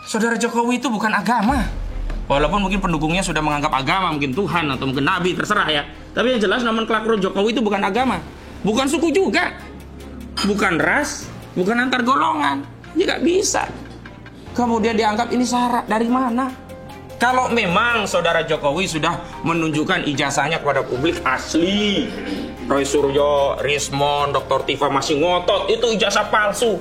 Saudara Jokowi itu bukan agama. Walaupun mungkin pendukungnya sudah menganggap agama, mungkin Tuhan atau mungkin Nabi, terserah ya. Tapi yang jelas nomenklatur Jokowi itu bukan agama. Bukan suku juga. Bukan ras, bukan antar golongan. Ya nggak bisa. Kemudian dianggap ini syarat dari mana? Kalau memang saudara Jokowi sudah menunjukkan ijazahnya kepada publik asli, Roy Suryo, Rismon, Dr. Tifa masih ngotot itu ijazah palsu,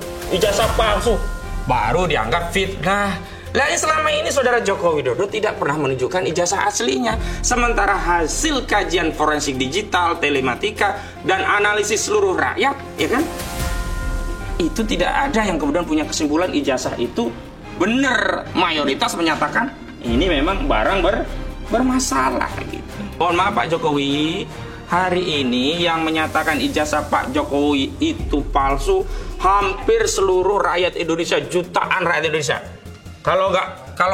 baru dianggap fitnah. Lah selama ini saudara Joko Widodo tidak pernah menunjukkan ijazah aslinya. Sementara hasil kajian forensik digital, telematika, dan analisis seluruh rakyat, ya kan? Itu tidak ada yang kemudian punya kesimpulan ijazah itu benar. Mayoritas menyatakan ini memang barang bermasalah gitu. Mohon maaf Pak Jokowi, hari ini yang menyatakan ijazah Pak Jokowi itu palsu hampir seluruh rakyat Indonesia, jutaan rakyat Indonesia. Kalau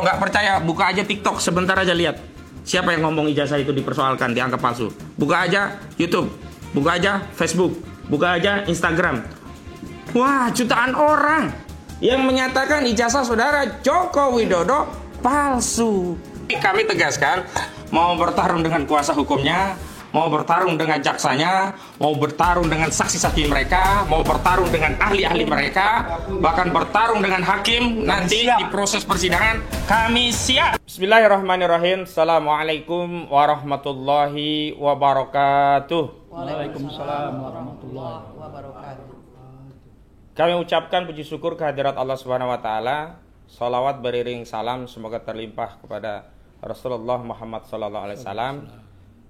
nggak percaya, buka aja TikTok sebentar aja, lihat siapa yang ngomong ijazah itu dipersoalkan, dianggap palsu. Buka aja YouTube, buka aja Facebook, buka aja Instagram. Wah, jutaan orang yang menyatakan ijazah saudara Joko Widodo palsu. Kami tegaskan, mau bertarung dengan kuasa hukumnya, mau bertarung dengan jaksanya, mau bertarung dengan saksi-saksi mereka, mau bertarung dengan ahli-ahli mereka, bahkan bertarung dengan hakim nanti di proses persidangan, kami siap. Bismillahirrahmanirrahim. Assalamualaikum warahmatullahi wabarakatuh. Waalaikumsalam warahmatullahi wabarakatuh. Kami ucapkan puji syukur kehadirat Allah Subhanahu wa taala. Salawat beriring salam semoga terlimpah kepada Rasulullah Muhammad sallallahu alaihi wasallam.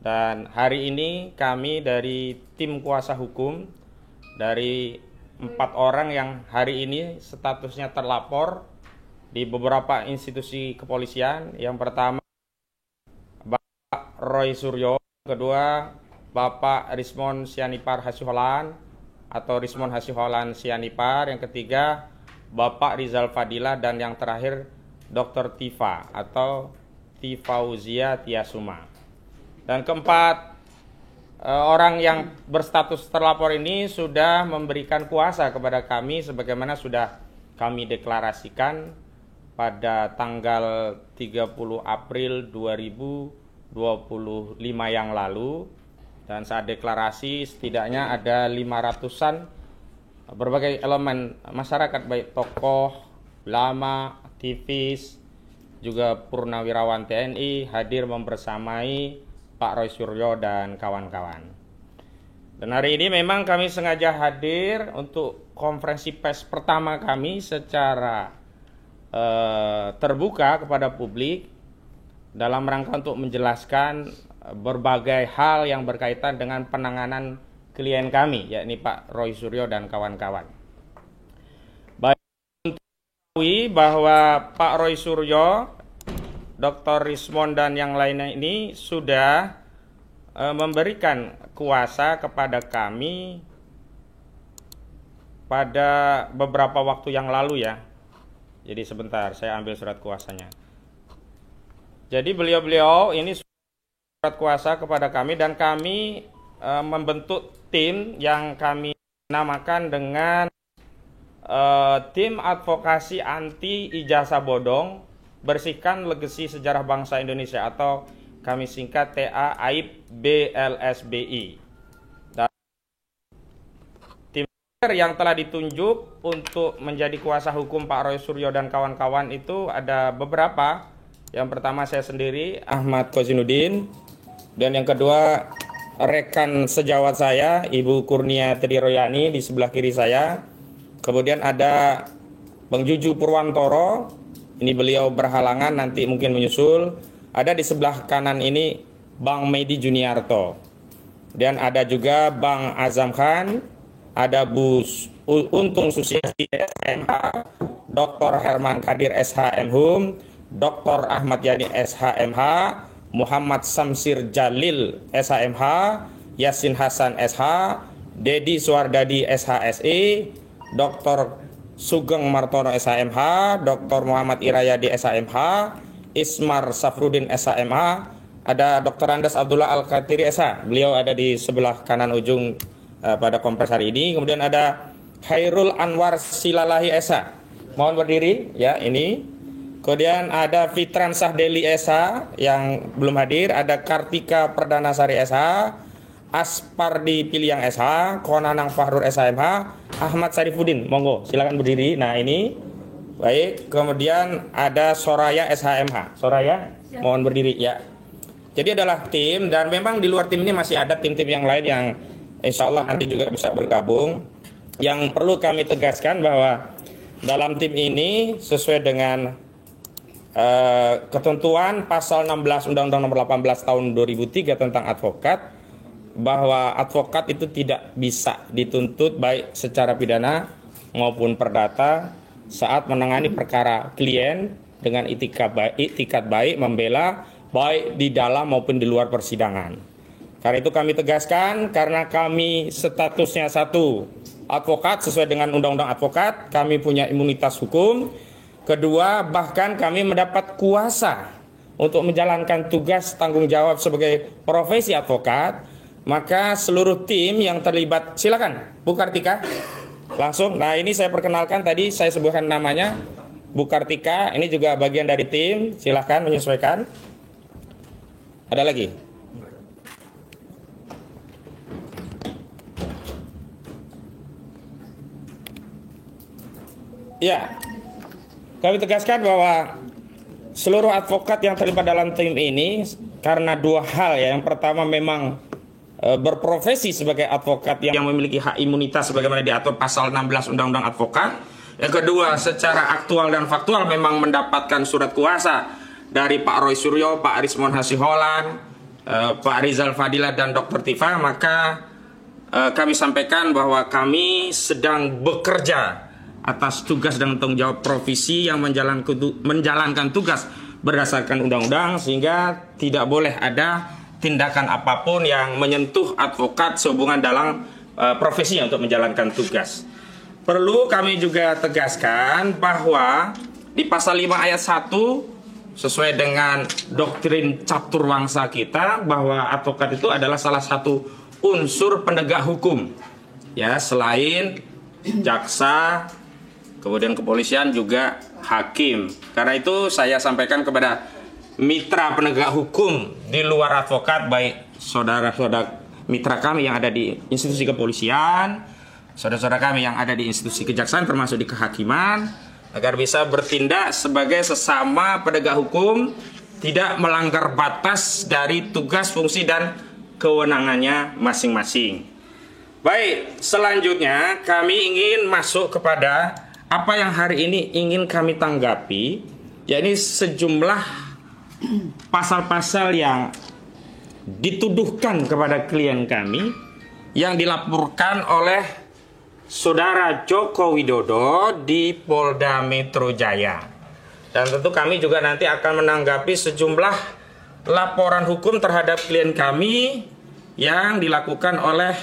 Dan hari ini kami dari tim kuasa hukum dari 4 orang yang hari ini statusnya terlapor di beberapa institusi kepolisian. Yang pertama Bapak Roy Suryo, kedua Bapak Rismon Sianipar Hasiholan atau Rismon Hasiholan Sianipar, yang ketiga Bapak Rizal Fadilah, dan yang terakhir Dr. Tifa atau Tifauzia Tiasuma. Dan keempat, orang yang berstatus terlapor ini sudah memberikan kuasa kepada kami sebagaimana sudah kami deklarasikan pada tanggal 30 April 2025 yang lalu. Dan saat deklarasi setidaknya ada 500-an berbagai elemen masyarakat, baik tokoh, ulama, aktivis, juga purnawirawan TNI hadir membersamai Pak Roy Suryo dan kawan-kawan. Dan hari ini memang kami sengaja hadir untuk konferensi pers pertama kami secara terbuka kepada publik dalam rangka untuk menjelaskan berbagai hal yang berkaitan dengan penanganan klien kami, yakni Pak Roy Suryo dan kawan-kawan. Baik, untuk mengetahui bahwa Pak Roy Suryo, Dr. Rismon dan yang lainnya ini sudah memberikan kuasa kepada kami pada beberapa waktu yang lalu ya. Jadi sebentar saya ambil surat kuasanya. Jadi beliau-beliau ini surat kuasa kepada kami dan kami membentuk tim yang kami namakan dengan tim advokasi anti ijazah bodong, bersihkan legasi sejarah bangsa Indonesia, atau kami singkat TAAIB BLSBI. Dan tim yang telah ditunjuk untuk menjadi kuasa hukum Pak Roy Suryo dan kawan-kawan itu ada beberapa. Yang pertama saya sendiri, Ahmad Kozinuddin, dan yang kedua rekan sejawat saya, Ibu Kurnia Triroyani di sebelah kiri saya. Kemudian ada Bang Juju Purwantoro, ini beliau berhalangan nanti mungkin menyusul. Ada di sebelah kanan ini Bang Medi Juniarto. Dan ada juga Bang Azam Khan, ada Bu Untung Susiati SHMH, Dr. Herman Kadir SHMHum, Dr. Ahmad Yani SHMH, Muhammad Samsir Jalil SHMH, Yasin Hasan SH, Dedi Suardadi SHSI, Dr. Sugeng Martono SHMH, Dr. Muhammad Irayadi SHMH, Ismar Safrudin SHMH, ada Dr. Andas Abdullah Al-Katiri SH, beliau ada di sebelah kanan ujung pada kompres hari ini. Kemudian ada Hairul Anwar Silalahi SH, mohon berdiri ya ini. Kemudian ada Fitran Sahdeli SH yang belum hadir, ada Kartika Perdanasari SH, Aspardi Piliang SH, Konanang Fahrur SHMH, Ahmad Sarifudin, monggo silakan berdiri. Nah ini baik, kemudian ada Soraya SHMH. Soraya, mohon berdiri ya. Jadi adalah tim, dan memang di luar tim ini masih ada tim-tim yang lain yang insya Allah nanti juga bisa bergabung. Yang perlu kami tegaskan bahwa dalam tim ini sesuai dengan ketentuan pasal 16 Undang-Undang Nomor 18 Tahun 2003 tentang advokat, bahwa advokat itu tidak bisa dituntut baik secara pidana maupun perdata saat menangani perkara klien dengan itikat baik membela baik di dalam maupun di luar persidangan. Karena itu kami tegaskan, karena kami statusnya satu, advokat sesuai dengan Undang-Undang Advokat, kami punya imunitas hukum. Kedua, bahkan kami mendapat kuasa untuk menjalankan tugas tanggung jawab sebagai profesi advokat. Maka seluruh tim yang terlibat, silakan Bu Kartika langsung. Nah ini saya perkenalkan, tadi saya sebutkan namanya Bu Kartika, ini juga bagian dari tim, silakan menyesuaikan. Ada lagi? Ya, kami tegaskan bahwa seluruh advokat yang terlibat dalam tim ini karena dua hal ya. Yang pertama memang berprofesi sebagai advokat yang memiliki hak imunitas sebagaimana diatur pasal 16 Undang-Undang Advokat. Yang kedua, secara aktual dan faktual memang mendapatkan surat kuasa dari Pak Roy Suryo, Pak Arismon Hasiholan, Pak Rizal Fadilah dan Dr. Tifa. Maka kami sampaikan bahwa kami sedang bekerja atas tugas dan tanggung jawab profesi yang menjalankan tugas berdasarkan undang-undang, sehingga tidak boleh ada tindakan apapun yang menyentuh advokat sehubungan dalam profesinya untuk menjalankan tugas. Perlu kami juga tegaskan bahwa di pasal 5 ayat 1 sesuai dengan doktrin caturwangsa kita, bahwa advokat itu adalah salah satu unsur penegak hukum ya, selain jaksa, kemudian kepolisian, juga hakim. Karena itu saya sampaikan kepada mitra penegak hukum di luar advokat, baik saudara-saudara mitra kami yang ada di institusi kepolisian, saudara-saudara kami yang ada di institusi kejaksaan termasuk di kehakiman, agar bisa bertindak sebagai sesama penegak hukum, tidak melanggar batas dari tugas, fungsi, dan kewenangannya masing-masing. Baik, selanjutnya kami ingin masuk kepada apa yang hari ini ingin kami tanggapi, yakni sejumlah pasal-pasal yang dituduhkan kepada klien kami yang dilaporkan oleh Saudara Joko Widodo di Polda Metro Jaya. Dan tentu kami juga nanti akan menanggapi sejumlah laporan hukum terhadap klien kami yang dilakukan oleh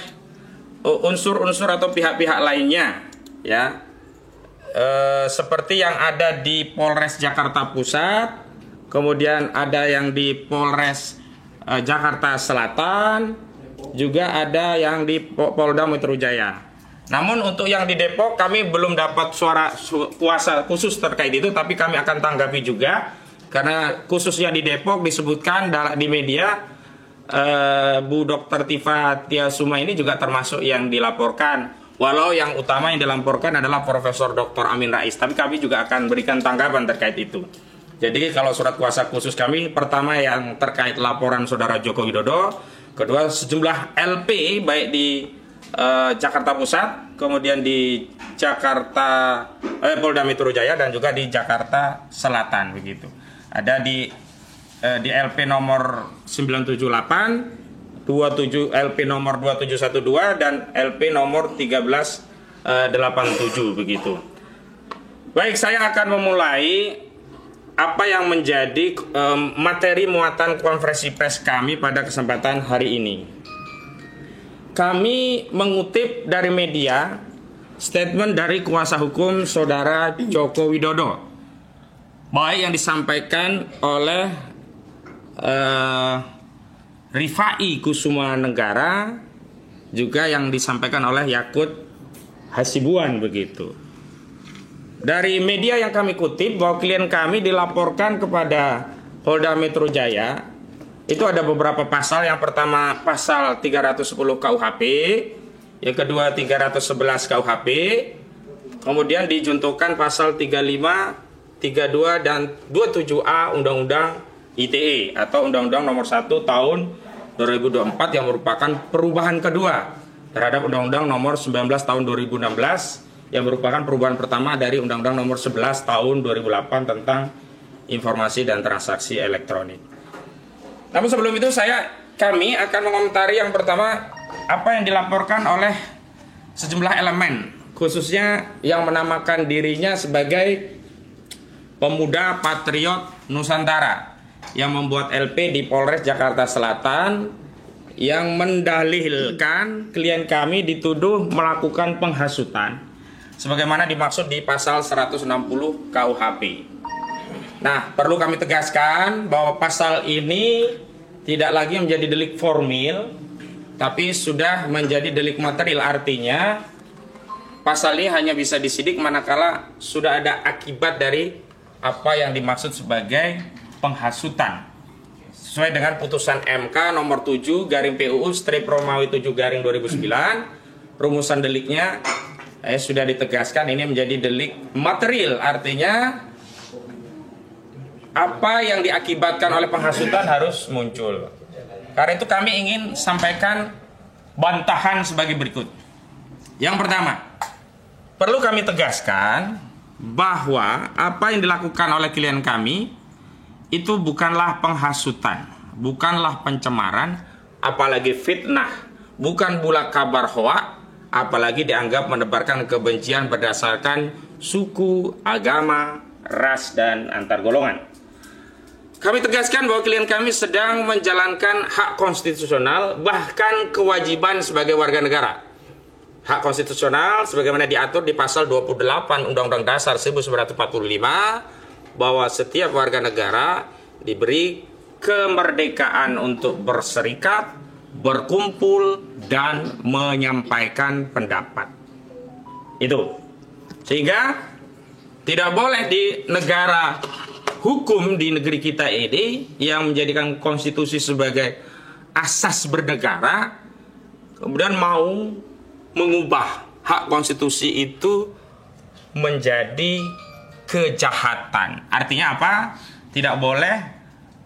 unsur-unsur atau pihak-pihak lainnya ya. Seperti yang ada di Polres Jakarta Pusat, kemudian ada yang di Polres Jakarta Selatan, juga ada yang di Polda Metro Jaya. Namun untuk yang di Depok kami belum dapat kuasa khusus terkait itu, tapi kami akan tanggapi juga, karena khususnya di Depok disebutkan di media Bu Dr. Tifa Tiasuma ini juga termasuk yang dilaporkan. Walau yang utama yang dilaporkan adalah Profesor Dr. Amin Rais, tapi kami juga akan berikan tanggapan terkait itu. Jadi kalau surat kuasa khusus kami, pertama yang terkait laporan Saudara Joko Widodo, kedua sejumlah LP baik di Jakarta Pusat, kemudian di Polda Metro Jaya, dan juga di Jakarta Selatan begitu. Ada di LP nomor 978, 27 LP nomor 2712 dan LP nomor 1387 begitu. Baik, saya akan memulai apa yang menjadi materi muatan konferensi pers kami pada kesempatan hari ini. Kami mengutip dari media statement dari kuasa hukum Saudara Joko Widodo, baik yang disampaikan oleh Rifai Kusuma Negara, juga yang disampaikan oleh Yakut Hasibuan begitu. dari media yang kami kutip bahwa klien kami dilaporkan kepada Polda Metro Jaya. Itu ada beberapa pasal. Yang pertama pasal 310 KUHP, yang kedua 311 KUHP, kemudian dijuntukan pasal 35, 32 dan 27A Undang-Undang ITE atau Undang-Undang Nomor 1 Tahun 2024 yang merupakan perubahan kedua terhadap Undang-Undang Nomor 19 Tahun 2016 yang merupakan perubahan pertama dari Undang-Undang Nomor 11 Tahun 2008 tentang informasi dan transaksi elektronik. Namun sebelum itu kami akan mengomentari yang pertama apa yang dilaporkan oleh sejumlah elemen, khususnya yang menamakan dirinya sebagai Pemuda Patriot Nusantara yang membuat LP di Polres Jakarta Selatan yang mendalilkan klien kami dituduh melakukan penghasutan sebagaimana dimaksud di pasal 160 KUHP. Nah, perlu kami tegaskan bahwa pasal ini tidak lagi menjadi delik formil, tapi sudah menjadi delik material. Artinya, pasal ini hanya bisa disidik manakala sudah ada akibat dari apa yang dimaksud sebagai penghasutan. Sesuai dengan putusan MK nomor 7 garing PUU strip Romawi 7 garing 2009, rumusan deliknya sudah ditegaskan ini menjadi delik material. Artinya apa yang diakibatkan oleh penghasutan harus muncul. Karena itu kami ingin sampaikan bantahan sebagai berikut. Yang pertama, perlu kami tegaskan bahwa apa yang dilakukan oleh klien kami itu bukanlah penghasutan, bukanlah pencemaran, apalagi fitnah, bukan pula kabar hoak, apalagi dianggap menebarkan kebencian berdasarkan suku, agama, ras, dan antar golongan. Kami tegaskan bahwa klien kami sedang menjalankan hak konstitusional, bahkan kewajiban sebagai warga negara. Hak konstitusional sebagaimana diatur di pasal 28 Undang-Undang Dasar 1945 bahwa setiap warga negara diberi kemerdekaan untuk berserikat, berkumpul, dan menyampaikan pendapat. Itu. Sehingga tidak boleh di negara hukum di negeri kita ini yang menjadikan konstitusi sebagai asas bernegara kemudian mau mengubah hak konstitusi itu menjadi kejahatan. Artinya apa? Tidak boleh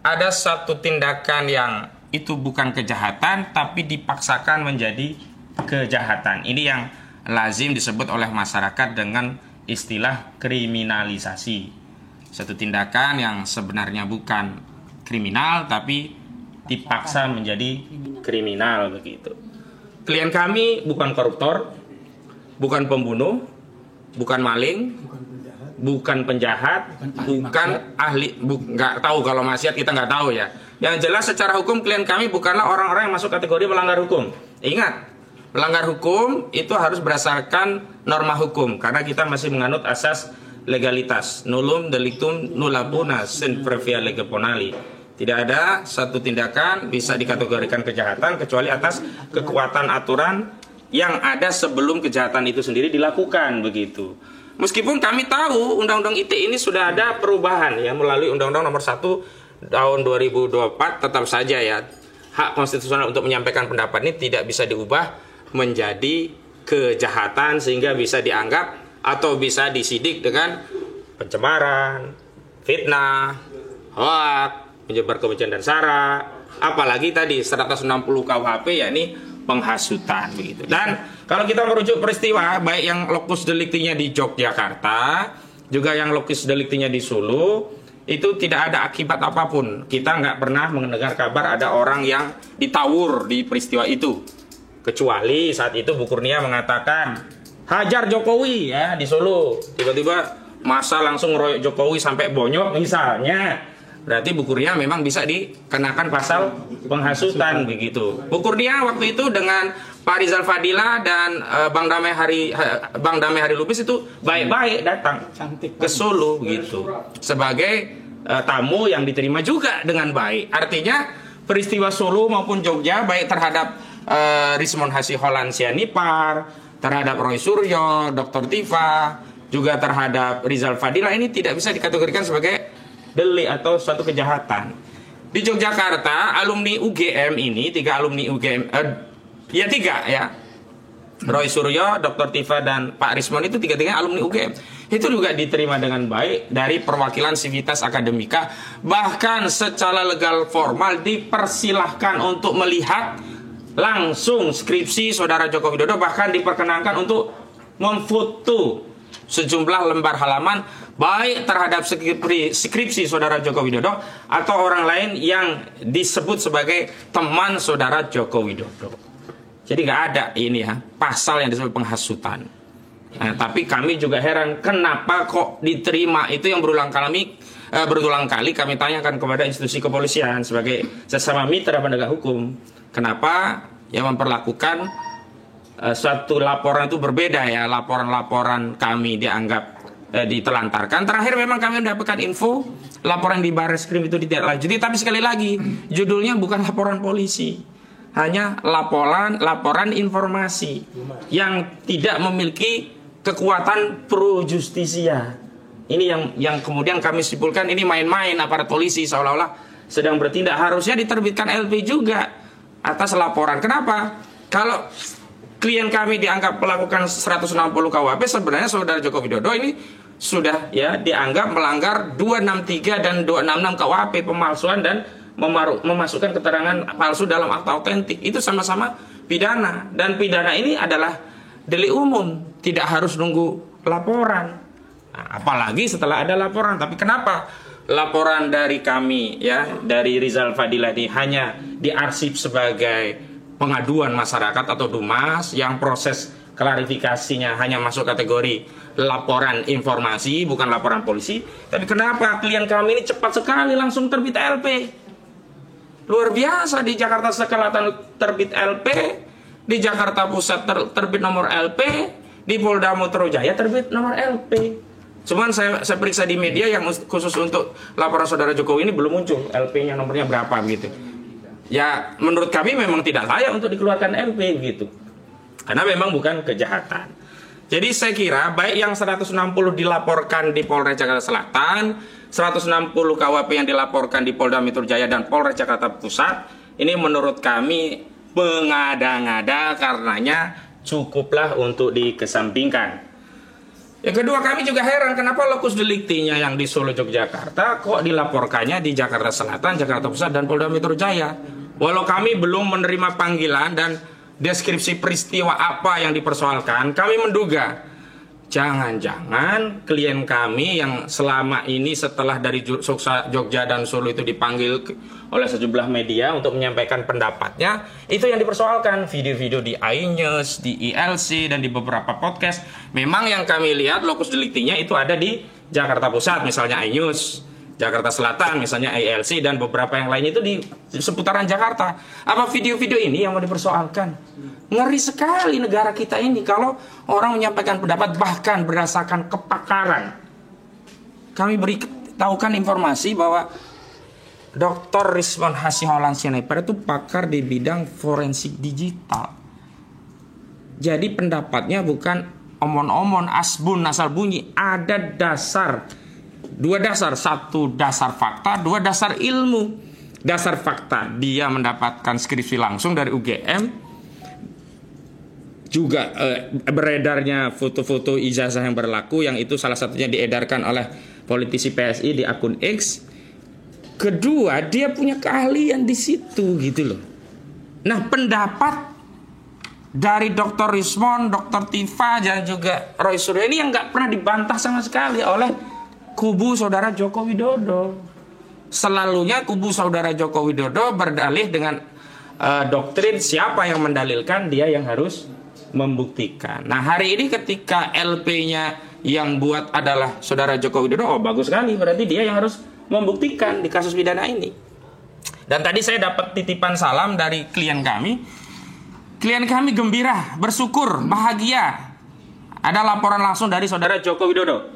ada satu tindakan yang itu bukan kejahatan tapi dipaksakan menjadi kejahatan. Ini yang lazim disebut oleh masyarakat dengan istilah kriminalisasi. Satu tindakan yang sebenarnya bukan kriminal tapi dipaksa menjadi kriminal begitu. Klien kami bukan koruptor, bukan pembunuh, bukan maling, bukan penjahat, bukan ahli, nggak tahu kalau maksiat kita nggak tahu ya. Yang jelas secara hukum klien kami bukanlah orang-orang yang masuk kategori melanggar hukum. Ingat, melanggar hukum itu harus berdasarkan norma hukum karena kita masih menganut asas legalitas. Nullum delictum nulla puna sine previa lege bonali. Tidak ada satu tindakan bisa dikategorikan kejahatan kecuali atas kekuatan aturan yang ada sebelum kejahatan itu sendiri dilakukan begitu. Meskipun kami tahu Undang-Undang ITE ini sudah ada perubahan ya melalui Undang-Undang Nomor 1 Tahun 2024, tetap saja ya hak konstitusional untuk menyampaikan pendapat ini tidak bisa diubah menjadi kejahatan sehingga bisa dianggap atau bisa disidik dengan pencemaran, fitnah, hoak, menyebar kebencian dan sara, apalagi tadi 160 KUHP yakni penghasutan begitu. Dan kalau kita merujuk peristiwa baik yang lokus deliktinya di Yogyakarta juga yang lokus deliktinya di Solo itu tidak ada akibat apapun. Kita nggak pernah mendengar kabar ada orang yang ditawur di peristiwa itu. Kecuali saat itu Bu Kurnia mengatakan hajar Jokowi ya di Solo. Tiba-tiba masa langsung ngeroyok Jokowi sampai bonyok misalnya. Berarti Bu Kurnia memang bisa dikenakan pasal penghasutan begitu. Bu Kurnia waktu itu dengan Pak Rizal Fadila dan Bang Damai Hari Lubis itu baik-baik datang ke Solo begitu sebagai tamu yang diterima juga dengan baik. Artinya peristiwa Solo maupun Jogja baik terhadap Rismon Hasiholan Sianipar, terhadap Roy Suryo, Dr. Tifa, juga terhadap Rizal Fadilah ini tidak bisa dikategorikan sebagai delik atau suatu kejahatan. Di Yogyakarta, alumni UGM ini, 3 alumni UGM, 3 ya. Roy Suryo, Dr. Tifa, dan Pak Rismon itu 3-3 alumni UGM. Itu juga diterima dengan baik dari perwakilan Civitas Akademika. Bahkan secara legal formal dipersilahkan untuk melihat langsung skripsi Saudara Joko Widodo. Bahkan diperkenankan untuk memfoto sejumlah lembar halaman baik terhadap skripsi Saudara Joko Widodo atau orang lain yang disebut sebagai teman Saudara Joko Widodo. Jadi nggak ada ini ya pasal yang disebut penghasutan. Nah, tapi kami juga heran kenapa kok diterima itu yang berulang kali kami tanyakan kepada institusi kepolisian sebagai sesama mitra penegak hukum. Kenapa yang memperlakukan suatu laporan itu berbeda ya, laporan-laporan kami dianggap ditelantarkan. Terakhir memang kami mendapatkan info laporan di Barreskrim itu ditindaklanjuti, tapi sekali lagi judulnya bukan laporan polisi. Hanya laporan informasi yang tidak memiliki kekuatan pro justisia. Ini yang kemudian kami simpulkan ini main-main aparat polisi seolah-olah sedang bertindak. Harusnya diterbitkan LP juga atas laporan. Kenapa? Kalau klien kami dianggap melakukan 160 KUHP, sebenarnya Saudara Joko Widodo ini sudah ya dianggap melanggar 263 dan 266 KUHP, pemalsuan dan memasukkan keterangan palsu dalam akta autentik. Itu sama-sama pidana, dan pidana ini adalah delik umum, tidak harus nunggu laporan. Nah, apalagi setelah ada laporan. Tapi kenapa laporan dari kami ya, dari Rizal Fadilah ini hanya diarsip sebagai pengaduan masyarakat atau Dumas yang proses klarifikasinya hanya masuk kategori laporan informasi bukan laporan polisi? Tapi kenapa klien kami ini cepat sekali langsung terbit LP? Luar biasa. Di Jakarta Selatan terbit LP, di Jakarta Pusat terbit nomor LP, di Polda Metro Jaya terbit nomor LP. Cuman saya periksa di media yang khusus untuk laporan Saudara Jokowi ini belum muncul LP-nya, nomornya berapa gitu. Ya menurut kami memang tidak layak untuk dikeluarkan LP gitu, karena memang bukan kejahatan. Jadi saya kira baik yang 160 dilaporkan di Polres Jakarta Selatan, 160 KUHP yang dilaporkan di Polda Metro Jaya dan Polres Jakarta Pusat, ini menurut kami mengada-ngada, karenanya cukuplah untuk dikesampingkan. Yang kedua, kami juga heran kenapa lokus deliktinya yang di Solo Yogyakarta kok dilaporkannya di Jakarta Selatan, Jakarta Pusat, dan Polda Metro Jaya. Walau kami belum menerima panggilan dan deskripsi peristiwa apa yang dipersoalkan, kami menduga jangan-jangan klien kami yang selama ini setelah dari Jogja dan Solo itu dipanggil oleh sejumlah media untuk menyampaikan pendapatnya, itu yang dipersoalkan. Video-video di iNews, di ILC, dan di beberapa podcast. Memang yang kami lihat lokus deliktinya itu ada di Jakarta Pusat, misalnya iNews, Jakarta Selatan, misalnya ILC, dan beberapa yang lainnya itu di seputaran Jakarta. Apa video-video ini yang mau dipersoalkan? Ngeri sekali negara kita ini kalau orang menyampaikan pendapat bahkan berdasarkan kepakaran. Kami beritahukan informasi bahwa Dr. Rismon Hasiholan Sianipar itu pakar di bidang forensik digital. Jadi pendapatnya bukan omon-omon, asbun, asal bunyi. Ada dasar, 2 dasar. 1 dasar fakta, 2 dasar ilmu. Dasar fakta, dia mendapatkan skripsi langsung dari UGM. Juga beredarnya foto-foto ijazah yang berlaku, yang itu salah satunya diedarkan oleh politisi PSI di akun X. Kedua, dia punya keahlian di situ gitu loh. Nah, pendapat dari Dr. Rismon, Dr. Tifa, dan juga Roy Suryo ini yang nggak pernah dibantah sama sekali oleh kubu Saudara Joko Widodo. Selalunya kubu Saudara Joko Widodo berdalih dengan doktrin siapa yang mendalilkan, dia yang harus membuktikan. Nah, hari ini ketika LP-nya yang buat adalah Saudara Joko Widodo, oh bagus sekali, berarti dia yang harus membuktikan di kasus pidana ini. Dan tadi saya dapat titipan salam dari klien kami. Klien kami gembira, bersyukur, bahagia ada laporan langsung dari Saudara Joko Widodo.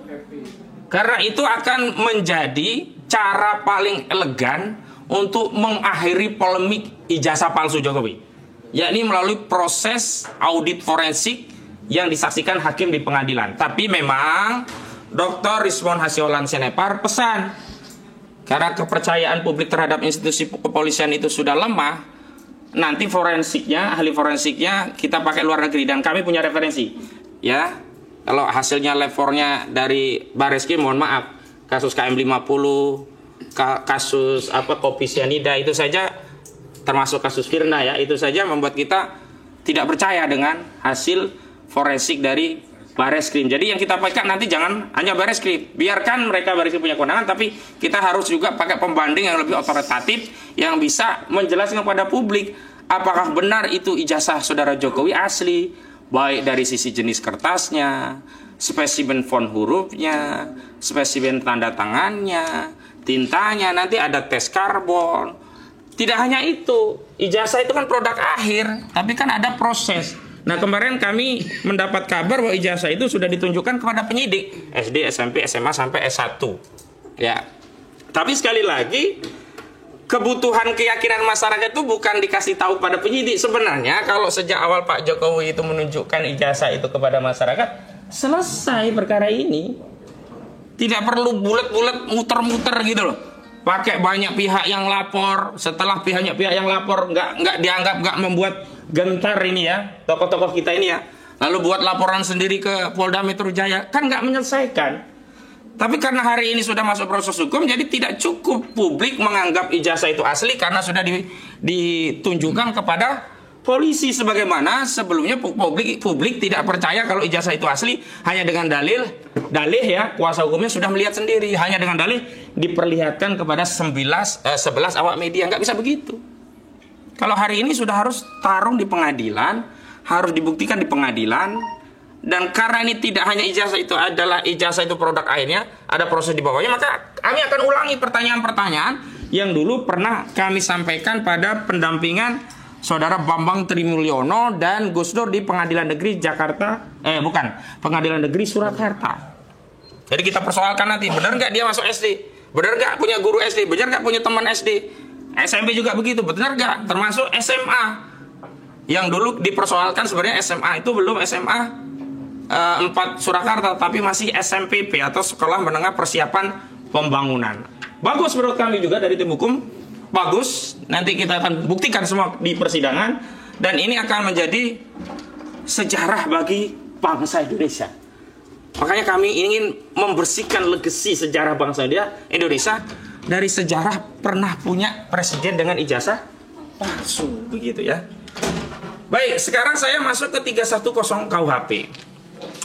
Karena itu akan menjadi cara paling elegan untuk mengakhiri polemik ijazah palsu Jokowi, yakni melalui proses audit forensik yang disaksikan hakim di pengadilan. Tapi memang Dr. Rismon Hasiolan Senepar pesan, karena kepercayaan publik terhadap institusi kepolisian itu sudah lemah, nanti forensiknya, ahli forensiknya kita pakai luar negeri, dan kami punya referensi. Ya, kalau hasilnya levelnya dari Bareskrim, mohon maaf, kasus KM50, kasus kopi sianida itu saja, termasuk kasus Firna ya, itu saja membuat kita tidak percaya dengan hasil forensik dari Bareskrim. Jadi yang kita pakai nanti jangan hanya Bareskrim, biarkan mereka Bareskrim punya kewenangan, tapi kita harus juga pakai pembanding yang lebih otoritatif yang bisa menjelaskan kepada publik apakah benar itu ijazah saudara Jokowi asli, baik dari sisi jenis kertasnya, spesimen font hurufnya, spesimen tanda tangannya, tintanya, nanti ada tes karbon. Tidak hanya itu, ijazah itu kan produk akhir, tapi kan ada proses. Nah, kemarin kami mendapat kabar bahwa ijazah itu sudah ditunjukkan kepada penyidik SD, SMP, SMA sampai S1. Ya. Tapi sekali lagi, kebutuhan keyakinan masyarakat itu bukan dikasih tahu pada penyidik. Sebenarnya kalau sejak awal Pak Jokowi itu menunjukkan ijazah itu kepada masyarakat, selesai perkara ini. Tidak perlu bulat-bulat muter-muter gitu loh. Pakai banyak pihak yang lapor, setelah pihak yang lapor nggak dianggap, nggak membuat gentar ini ya, tokoh-tokoh kita ini ya, lalu buat laporan sendiri ke Polda Metro Jaya, kan nggak menyelesaikan. Tapi karena hari ini sudah masuk proses hukum, jadi tidak cukup publik menganggap ijazah itu asli karena sudah ditunjukkan kepada polisi, sebagaimana sebelumnya publik tidak percaya kalau ijazah itu asli hanya dengan dalih ya, kuasa hukumnya sudah melihat sendiri, hanya dengan dalih diperlihatkan kepada 11 awak media. Nggak bisa begitu. Kalau hari ini sudah harus tarung di pengadilan, harus dibuktikan di pengadilan, dan karena ini tidak hanya ijazah itu adalah ijazah itu produk akhirnya, ada proses di bawahnya, maka kami akan ulangi pertanyaan-pertanyaan yang dulu pernah kami sampaikan pada pendampingan Saudara Bambang Trimulyono dan Gus Dur di Pengadilan Negeri Pengadilan Negeri Surakarta. Jadi kita persoalkan nanti, benar nggak dia masuk SD? Benar nggak punya guru SD? Benar nggak punya teman SD? SMP juga begitu, benar nggak? Termasuk SMA. Yang dulu dipersoalkan sebenarnya SMA itu belum SMA 4 Surakarta, tapi masih SMPP atau Sekolah Menengah Persiapan Pembangunan. Bagus menurut kami juga dari tim hukum. Bagus, nanti kita akan buktikan semua di persidangan, dan ini akan menjadi sejarah bagi bangsa Indonesia. Makanya kami ingin membersihkan legasi sejarah bangsa Indonesia dari sejarah pernah punya presiden dengan ijazah palsu, begitu ya. Baik, sekarang saya masuk ke 310 KUHP.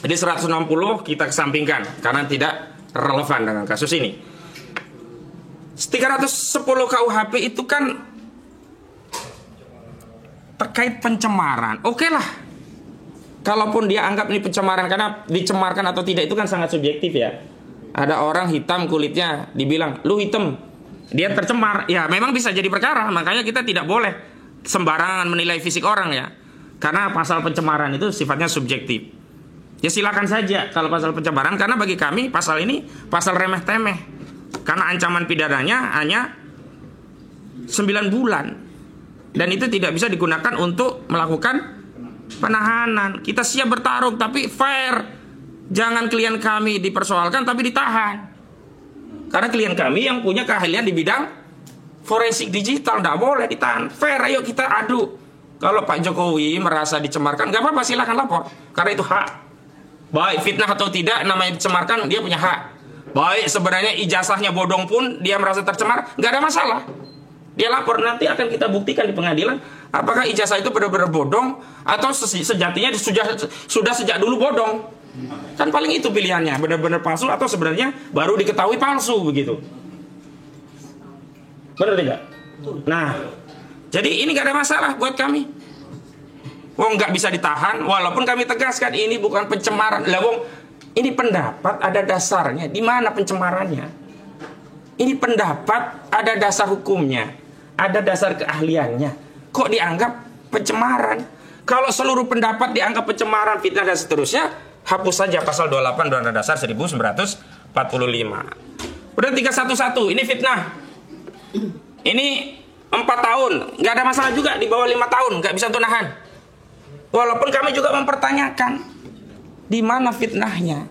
Jadi 160 kita kesampingkan karena tidak relevan dengan kasus ini. 310 KUHP itu kan terkait pencemaran. Oke lah, kalaupun dia anggap ini pencemaran, karena dicemarkan atau tidak itu kan sangat subjektif ya. Ada orang hitam kulitnya, dibilang lu hitam, dia tercemar. Ya memang bisa jadi perkara, makanya kita tidak boleh sembarangan menilai fisik orang ya. Karena pasal pencemaran itu sifatnya subjektif. Ya silakan saja kalau pasal pencemaran, karena bagi kami pasal ini pasal remeh-temeh. Karena ancaman pidananya hanya 9 bulan. Dan itu tidak bisa digunakan untuk melakukan penahanan. Kita siap bertarung, tapi fair. Jangan klien kami dipersoalkan tapi ditahan. Karena klien kami yang punya keahlian di bidang forensik digital, tidak boleh ditahan. Fair, ayo kita adu. Kalau Pak Jokowi merasa dicemarkan, nggak apa-apa, silahkan lapor. Karena itu hak. Baik fitnah atau tidak, namanya dicemarkan, dia punya hak. Baik sebenarnya ijazahnya bodong pun dia merasa tercemar, nggak ada masalah. Dia lapor, nanti akan kita buktikan di pengadilan apakah ijazah itu benar-benar bodong atau sejatinya sudah sejak dulu bodong. Kan paling itu pilihannya, benar-benar palsu atau sebenarnya baru diketahui palsu begitu. Benar tidak? Nah, jadi ini nggak ada masalah buat kami. Wong nggak bisa ditahan, walaupun kami tegaskan ini bukan pencemaran. Lah wong ini pendapat ada dasarnya. Di mana pencemarannya? Ini pendapat ada dasar hukumnya, ada dasar keahliannya. Kok dianggap pencemaran? Kalau seluruh pendapat dianggap pencemaran, fitnah dan seterusnya, hapus saja pasal 28 Undang-Undang Dasar 1945. Udah 311, ini fitnah. Ini 4 tahun, nggak ada masalah juga, di bawah 5 tahun nggak bisa untuk nahan. Walaupun kami juga mempertanyakan, Di mana fitnahnya?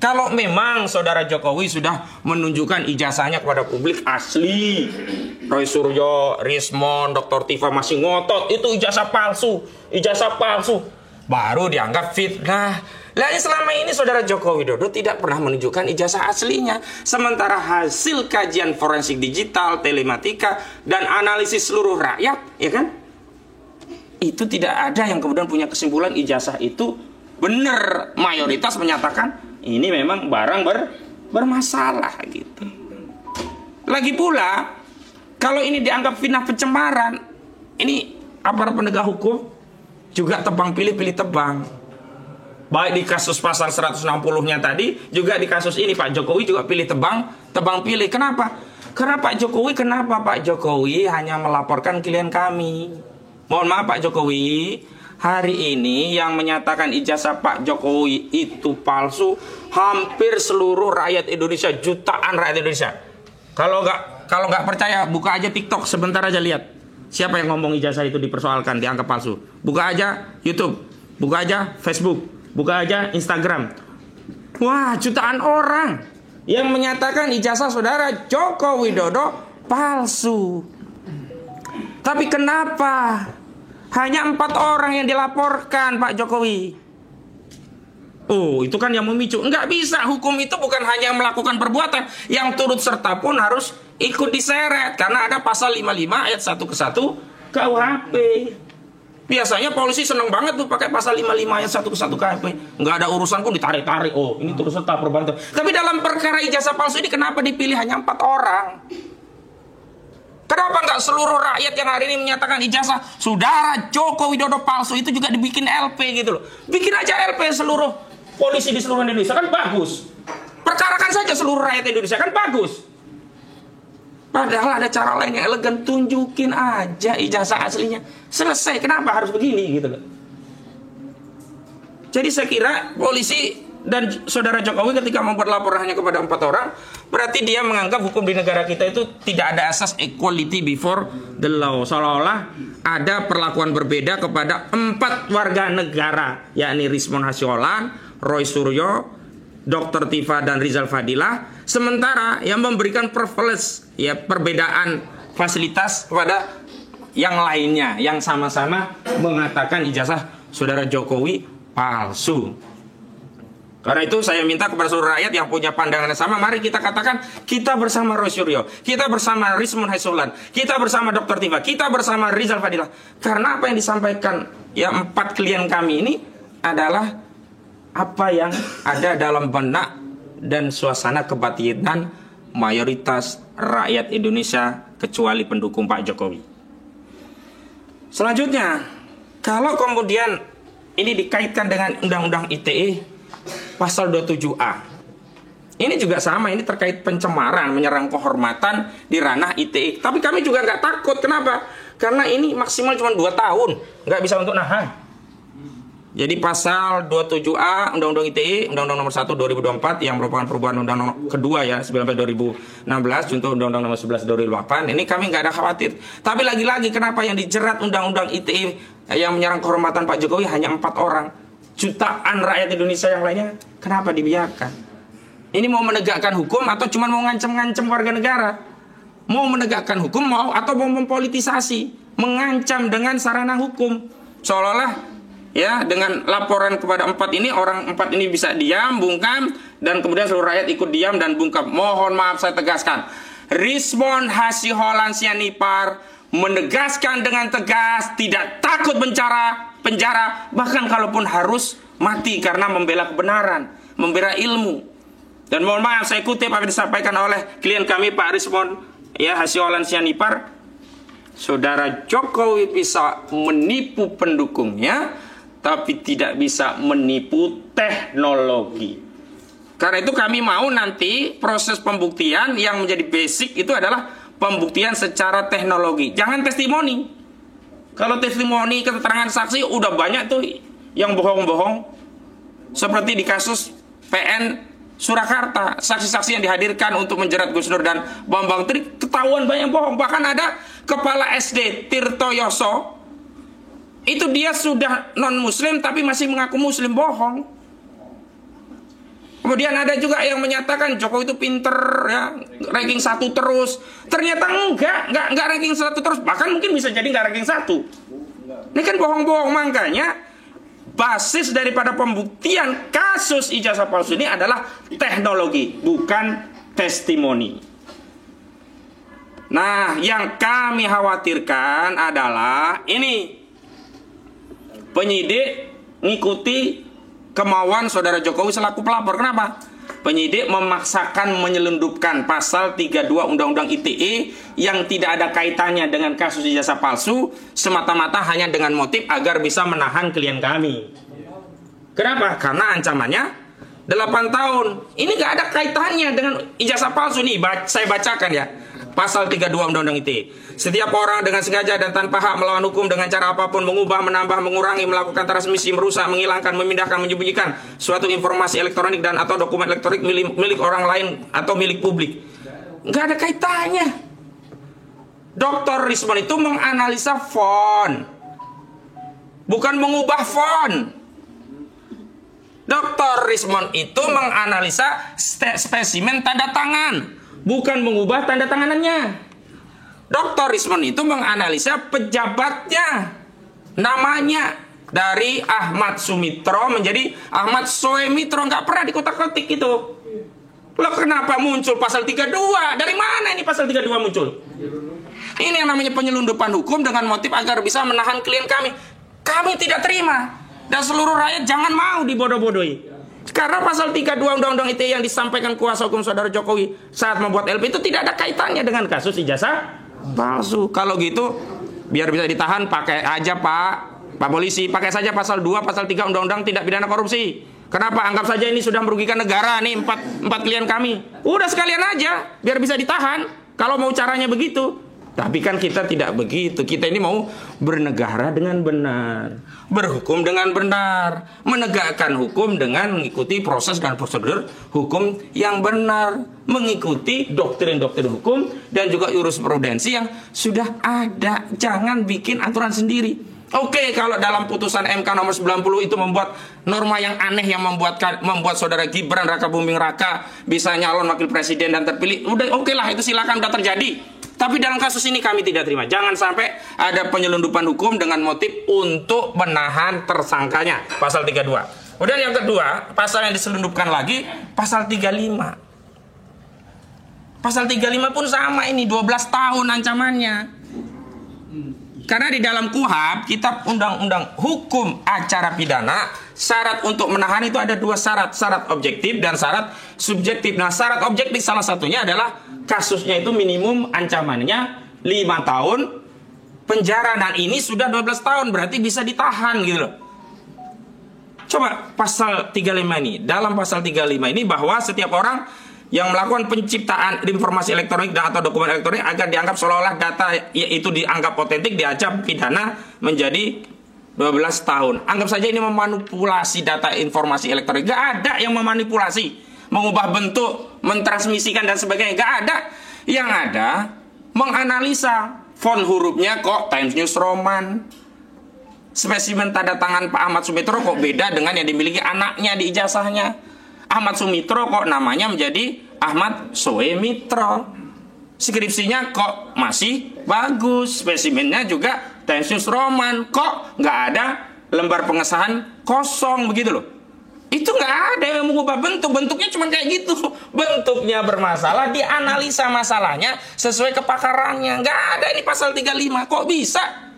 Kalau memang saudara Jokowi sudah menunjukkan ijazahnya kepada publik asli, Roy Suryo, Rismon, Dr. Tifa masih ngotot itu ijazah palsu, baru dianggap fitnah. Lah selama ini saudara Joko Widodo tidak pernah menunjukkan ijazah aslinya. Sementara hasil kajian forensik digital, telematika, dan analisis seluruh rakyat, ya kan? Itu tidak ada yang kemudian punya kesimpulan ijazah itu benar. Mayoritas menyatakan ini memang barang bermasalah gitu. Lagi pula, kalau ini dianggap fitnah pencemaran, ini aparat penegak hukum juga tebang pilih tebang. Baik di kasus pasal 160-nya tadi, juga di kasus ini Pak Jokowi juga pilih tebang pilih. Kenapa? Kenapa Pak Jokowi hanya melaporkan klien kami? Mohon maaf Pak Jokowi, hari ini yang menyatakan ijazah Pak Jokowi itu palsu hampir seluruh rakyat Indonesia, jutaan rakyat Indonesia. Kalau nggak percaya, buka aja TikTok sebentar aja lihat. Siapa yang ngomong ijazah itu dipersoalkan, dianggap palsu. Buka aja YouTube, buka aja Facebook, buka aja Instagram. Wah, jutaan orang yang menyatakan ijazah saudara Joko Widodo palsu. Tapi kenapa hanya 4 orang yang dilaporkan Pak Jokowi? Oh, itu kan yang memicu. Enggak bisa, hukum itu bukan hanya melakukan perbuatan, yang turut serta pun harus ikut diseret. Karena ada pasal 55 ayat 1 ke 1 KUHP. Biasanya polisi seneng banget tuh pakai pasal 55 ayat 1 ke 1 KUHP. Enggak ada urusan pun ditarik-tarik. Oh, ini turut serta perbuatan. Tapi dalam perkara ijazah palsu ini kenapa dipilih hanya 4 orang? Kenapa nggak seluruh rakyat yang hari ini menyatakan ijazah saudara Joko Widodo palsu itu juga dibikin LP gitu loh? Bikin aja LP seluruh polisi di seluruh Indonesia, kan bagus. Perkarakan saja seluruh rakyat Indonesia, kan bagus. Padahal ada cara lain yang elegan, tunjukin aja ijazah aslinya. Selesai, kenapa harus begini gitu loh. Jadi saya kira polisi dan saudara Jokowi ketika membuat laporan hanya kepada 4 orang, berarti dia menganggap hukum di negara kita itu tidak ada asas equality before the law. Seolah-olah ada perlakuan berbeda kepada 4 warga negara, yakni Rismon Hasyolan, Roy Suryo, Dr. Tifa, dan Rizal Fadilah. Sementara yang memberikan privilege, ya, perbedaan fasilitas kepada yang lainnya yang sama-sama mengatakan ijazah saudara Jokowi palsu. Karena itu saya minta kepada seluruh rakyat yang punya pandangan yang sama, mari kita katakan kita bersama Roy Suryo, kita bersama Rismon Hasyolan, kita bersama Dr. Tifa, kita bersama Rizal Fadilah. Karena apa yang disampaikan ya 4 klien kami ini adalah apa yang ada dalam benak dan suasana kebatinan mayoritas rakyat Indonesia kecuali pendukung Pak Jokowi. Selanjutnya, kalau kemudian ini dikaitkan dengan Undang-Undang ITE Pasal 27A. Ini juga sama, ini terkait pencemaran, menyerang kehormatan di ranah ITE. Tapi kami juga nggak takut, kenapa? Karena ini maksimal cuma 2 tahun, nggak bisa untuk nahan. Jadi pasal 27A Undang-Undang ITE, Undang-Undang nomor 1 2024 yang merupakan perubahan Undang-Undang kedua ya 19 2016 untuk Undang-Undang nomor 11 2008. Ini kami nggak ada khawatir. Tapi lagi-lagi kenapa yang dijerat Undang-Undang ITE yang menyerang kehormatan Pak Jokowi hanya 4 orang? Jutaan rakyat Indonesia yang lainnya kenapa dibiarkan? Ini mau menegakkan hukum atau cuma mau ngancam-ngancam warga negara? Mau menegakkan hukum mau atau mau mempolitisasi, mengancam dengan sarana hukum? Seolah-olah ya dengan laporan kepada 4 ini, orang 4 ini bisa diam, bungkam, dan kemudian seluruh rakyat ikut diam dan bungkam. Mohon maaf saya tegaskan, Rismon Hasyolan Sianipar menegaskan dengan tegas tidak takut penjara, bahkan kalaupun harus mati karena membela kebenaran, membela ilmu. Dan mohon maaf saya kutip apa yang disampaikan oleh klien kami Pak Rismon ya Hasyolan Sianipar, saudara Jokowi bisa menipu pendukungnya tapi tidak bisa menipu teknologi. Karena itu kami mau nanti proses pembuktian yang menjadi basic itu adalah pembuktian secara teknologi. Jangan testimoni. Kalau testimoni, keterangan saksi udah banyak tuh yang bohong-bohong. Seperti di kasus PN Surakarta, saksi-saksi yang dihadirkan untuk menjerat Gus Nur dan Bambang Tri ketahuan banyak bohong. Bahkan ada kepala SD Tirto Yoso Itu dia sudah non-muslim tapi masih mengaku muslim, bohong. Kemudian ada juga yang menyatakan Jokowi itu pinter ya, ranking 1 terus. Ternyata enggak ranking 1 terus, bahkan mungkin bisa jadi enggak ranking 1. Ini kan bohong-bohong. Makanya basis daripada pembuktian kasus ijazah palsu ini adalah teknologi, bukan testimoni. Nah, yang kami khawatirkan adalah ini, penyidik ngikuti kemauan saudara Jokowi selaku pelapor. Kenapa? Penyidik memaksakan menyelundupkan pasal 32 Undang-Undang ITE yang tidak ada kaitannya dengan kasus ijazah palsu, semata-mata hanya dengan motif agar bisa menahan klien kami. Kenapa? Karena ancamannya 8 tahun. Ini nggak ada kaitannya dengan ijazah palsu nih. Saya bacakan ya. Pasal 32 Undang-Undang ITE. Setiap orang dengan sengaja dan tanpa hak melawan hukum dengan cara apapun mengubah, menambah, mengurangi, melakukan transmisi, merusak, menghilangkan, memindahkan, menyembunyikan suatu informasi elektronik dan atau dokumen elektronik milik orang lain atau milik publik. Nggak ada kaitannya. Dr. Rismon itu menganalisa font, bukan mengubah font. Dr. Rismon itu menganalisa spesimen tanda tangan, bukan mengubah tanda tanganannya. Dr. Rismon itu menganalisa pejabatnya, namanya dari Ahmad Sumitro menjadi Ahmad Soemitro, nggak pernah dikotak-kotik itu. Loh, kenapa muncul pasal 32? Dari mana ini pasal 32 muncul? Ini yang namanya penyelundupan hukum dengan motif agar bisa menahan klien kami. Kami tidak terima, dan seluruh rakyat jangan mau dibodoh-bodohi. Karena pasal 32 Undang-Undang ITE yang disampaikan kuasa hukum saudara Jokowi saat membuat LP itu tidak ada kaitannya dengan kasus ijazah palsu. Kalau gitu biar bisa ditahan, pakai aja Pak polisi, pakai saja pasal 2, pasal 3 Undang-Undang Tindak Pidana Korupsi. Kenapa? Anggap saja ini sudah merugikan negara nih, empat klien kami. Udah sekalian aja biar bisa ditahan. Kalau mau caranya begitu. Tapi kan kita tidak begitu. Kita ini mau bernegara dengan benar, berhukum dengan benar, menegakkan hukum dengan mengikuti proses dan prosedur hukum yang benar, mengikuti doktrin-doktrin hukum dan juga jurisprudensi yang sudah ada. Jangan bikin aturan sendiri. Oke, kalau dalam putusan MK nomor 90 itu membuat norma yang aneh yang membuat saudara Gibran Raka Buming Raka bisa nyalon wakil presiden dan terpilih, udah oke lah, itu silakan, udah terjadi. Tapi dalam kasus ini kami tidak terima. Jangan sampai ada penyelundupan hukum dengan motif untuk menahan tersangkanya. Pasal 32. Kemudian yang kedua, pasal yang diselundupkan lagi, pasal 35. Pasal 35 pun sama ini, 12 tahun ancamannya. Karena di dalam KUHP, Kitab Undang-Undang Hukum Acara Pidana, syarat untuk menahan itu ada 2 syarat. Syarat objektif dan syarat subjektif. Nah, syarat objektif salah satunya adalah kasusnya itu minimum ancamannya 5 tahun penjara. Dan ini sudah 12 tahun, berarti bisa ditahan gitu loh. Coba pasal 35 ini. Dalam pasal 35 ini bahwa setiap orang yang melakukan penciptaan informasi elektronik dan atau dokumen elektronik agar dianggap seolah-olah data itu dianggap otentik, diancam pidana menjadi 12 tahun. Anggap saja ini memanipulasi data informasi elektronik. Gak ada yang memanipulasi, mengubah bentuk, mentransmisikan dan sebagainya. Gak ada. Yang ada menganalisa font hurufnya kok Times New Roman. Spesimen tanda tangan Pak Ahmad Sumitro kok beda dengan yang dimiliki anaknya di ijazahnya. Ahmad Sumitro kok namanya menjadi Ahmad Soemitro. Skripsinya kok masih bagus. Spesimennya juga Times New Roman. Kok nggak ada lembar pengesahan kosong begitu loh. Itu nggak ada yang mengubah bentuk. Bentuknya cuma kayak gitu. Bentuknya bermasalah, dianalisa masalahnya sesuai kepakarannya. Nggak ada ini pasal 35. Kok bisa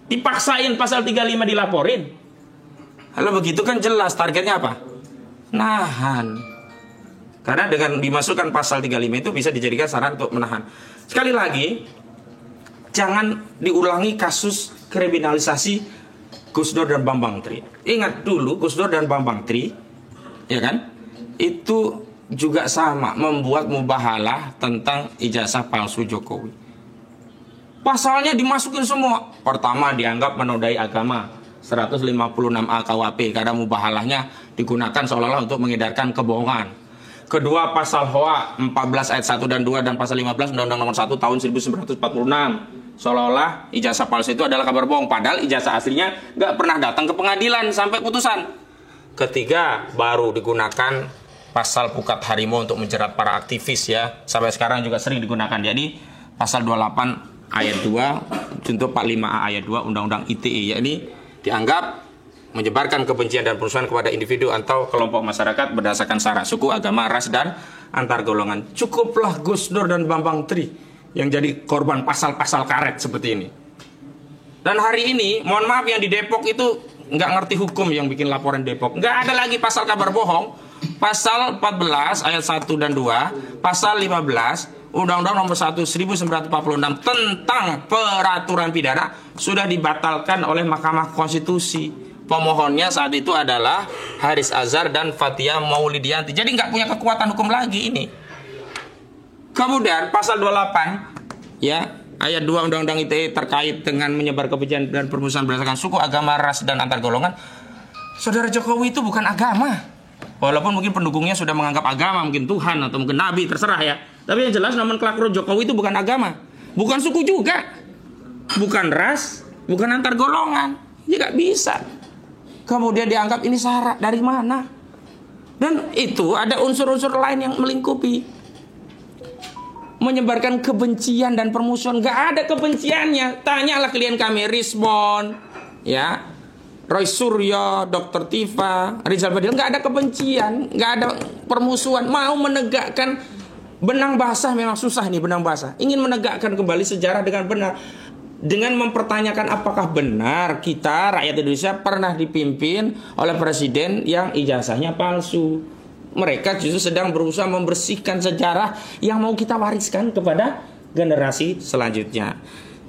dipaksain pasal 35 dilaporin? Kalau begitu kan jelas targetnya apa? Nahan. Karena dengan dimasukkan pasal 35 itu bisa dijadikan syarat untuk menahan. Sekali lagi, jangan diulangi kasus kriminalisasi Gus Dur dan Bambang Tri. Ingat dulu Gus Dur dan Bambang Tri, ya kan? Itu juga sama membuat mubahalah tentang ijazah palsu Jokowi. Pasalnya dimasukin semua. Pertama dianggap menodai agama. 156A KUHP karena mubahalahnya digunakan seolah-olah untuk mengedarkan kebohongan. Kedua, pasal HOA 14 ayat 1 dan 2 dan pasal 15 Undang-Undang nomor 1 tahun 1946 Seolah-olah ijazah palsu itu adalah kabar bohong. Padahal ijazah aslinya nggak pernah datang ke pengadilan sampai putusan. Ketiga, baru digunakan pasal pukat harimau untuk menjerat para aktivis ya. Sampai sekarang juga sering digunakan. Jadi pasal 28 ayat 2 junto 45A ayat 2 Undang-Undang ITE, yakni dianggap menyebarkan kebencian dan perusahaan kepada individu atau kelompok masyarakat berdasarkan sara, suku, agama, ras, dan antar golongan. Cukuplah Gus Dur dan Bambang Tri yang jadi korban pasal-pasal karet seperti ini. Dan hari ini, mohon maaf, yang di Depok itu nggak ngerti hukum yang bikin laporan Depok. Nggak ada lagi pasal kabar bohong. Pasal 14 ayat 1 dan 2, pasal 15 Undang-Undang nomor 1 1946 tentang peraturan pidana sudah dibatalkan oleh Mahkamah Konstitusi. Pemohonnya saat itu adalah Haris Azhar dan Fathia Maulidianti. Jadi nggak punya kekuatan hukum lagi ini. Kemudian pasal 28 ya, ayat 2 Undang-Undang ITE terkait dengan menyebar kebencian dan permusuhan berdasarkan suku, agama, ras, dan antar golongan. Saudara Jokowi itu bukan agama. Walaupun mungkin pendukungnya sudah menganggap agama, mungkin Tuhan atau mungkin Nabi, terserah ya. Tapi yang jelas nomenklatur Jokowi itu bukan agama, bukan suku juga, bukan ras, bukan antar golongan. Ya nggak bisa. Kemudian dianggap ini syarat dari mana? Dan itu ada unsur-unsur lain yang melingkupi. Menyebarkan kebencian dan permusuhan. Gak ada kebenciannya. Tanyalah klien kami, Rismon, ya, Roy Suryo, Dr. Tifa, Rizal Fadil. Gak ada kebencian, gak ada permusuhan. Mau menegakkan benang basah, memang susah nih benang basah. Ingin menegakkan kembali sejarah dengan benar, dengan mempertanyakan apakah benar kita rakyat Indonesia pernah dipimpin oleh presiden yang ijazahnya palsu. Mereka justru sedang berusaha membersihkan sejarah yang mau kita wariskan kepada generasi selanjutnya.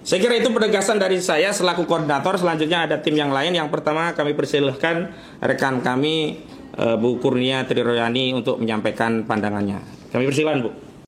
Saya kira itu penegasan dari saya selaku koordinator. Selanjutnya ada tim yang lain. Yang pertama kami persilahkan rekan kami Bu Kurnia Triroyani untuk menyampaikan pandangannya. Kami persilahkan Bu.